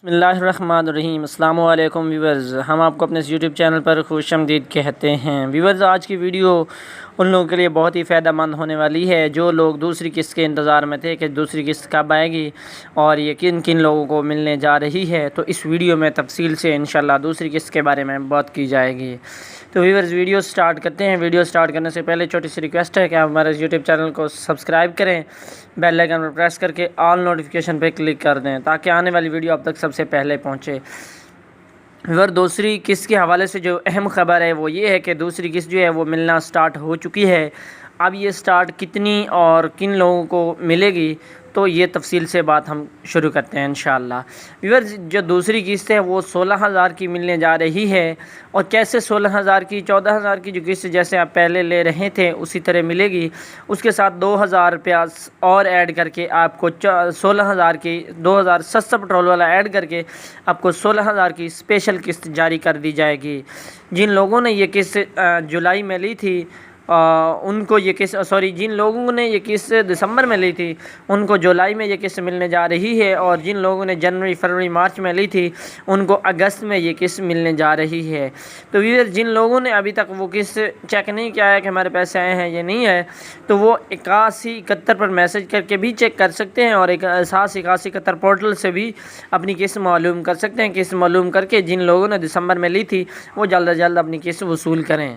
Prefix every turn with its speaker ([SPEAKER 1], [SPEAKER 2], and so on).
[SPEAKER 1] بسم اللہ الرحمن الرحیم۔ السلام علیکم ویورز، ہم آپ کو اپنے اس یوٹیوب چینل پر خوش آمدید کہتے ہیں۔ ویورز، آج کی ویڈیو ان لوگوں کے لیے بہت ہی فائدہ مند ہونے والی ہے جو لوگ دوسری قسط کے انتظار میں تھے کہ دوسری قسط کب آئے گی اور یہ کن کن لوگوں کو ملنے جا رہی ہے، تو اس ویڈیو میں تفصیل سے انشاءاللہ دوسری قسط کے بارے میں بات کی جائے گی۔ تو ویورز، ویڈیو سٹارٹ کرتے ہیں۔ ویڈیو سٹارٹ کرنے سے پہلے چھوٹی سی ریکویسٹ ہے کہ آپ ہمارے یوٹیوب چینل کو سبسکرائب کریں، بیل آئیکن پر پریس کر کے آل نوٹیفیکیشن پہ کلک کر دیں تاکہ آنے والی ویڈیو آپ تک سب سے پہلے پہنچے۔ دوسری قسط کے حوالے سے جو اہم خبر ہے وہ یہ ہے کہ دوسری قسط جو ہے وہ ملنا سٹارٹ ہو چکی ہے۔ اب یہ سٹارٹ کتنی اور کن لوگوں کو ملے گی تو یہ تفصیل سے بات ہم شروع کرتے ہیں انشاءاللہ۔ ویورز، جو دوسری قسط ہے وہ 16,000 کی ملنے جا رہی ہے، اور کیسے 16,000 کی؟ 14,000 کی جو قسط جیسے آپ پہلے لے رہے تھے اسی طرح ملے گی، اس کے ساتھ 2,000 روپیہ اور ایڈ کر کے آپ کو 16,000 کی 2,000 سستا پٹرول والا ایڈ کر کے آپ کو 16,000 کی اسپیشل قسط جاری کر دی جائے گی۔ جن لوگوں نے یہ قسط جولائی میں لی تھی ان کو یہ قسط جن لوگوں نے یہ قسط دسمبر میں لی تھی ان کو جولائی میں یہ قسط ملنے جا رہی ہے، اور جن لوگوں نے جنوری، فروری، مارچ میں لی تھی ان کو اگست میں یہ قسط ملنے جا رہی ہے۔ تو ویور، جن لوگوں نے ابھی تک وہ قسط چیک نہیں کیا ہے کہ ہمارے پیسے آئے ہیں یا نہیں ہے، تو وہ 8171 پر میسج کر کے بھی چیک کر سکتے ہیں، اور 8171 پورٹل سے بھی اپنی قسط معلوم کر سکتے ہیں۔ قسط معلوم کر کے جن لوگوں نے دسمبر میں لی تھی وہ جلد از جلد اپنی قسط وصول کریں۔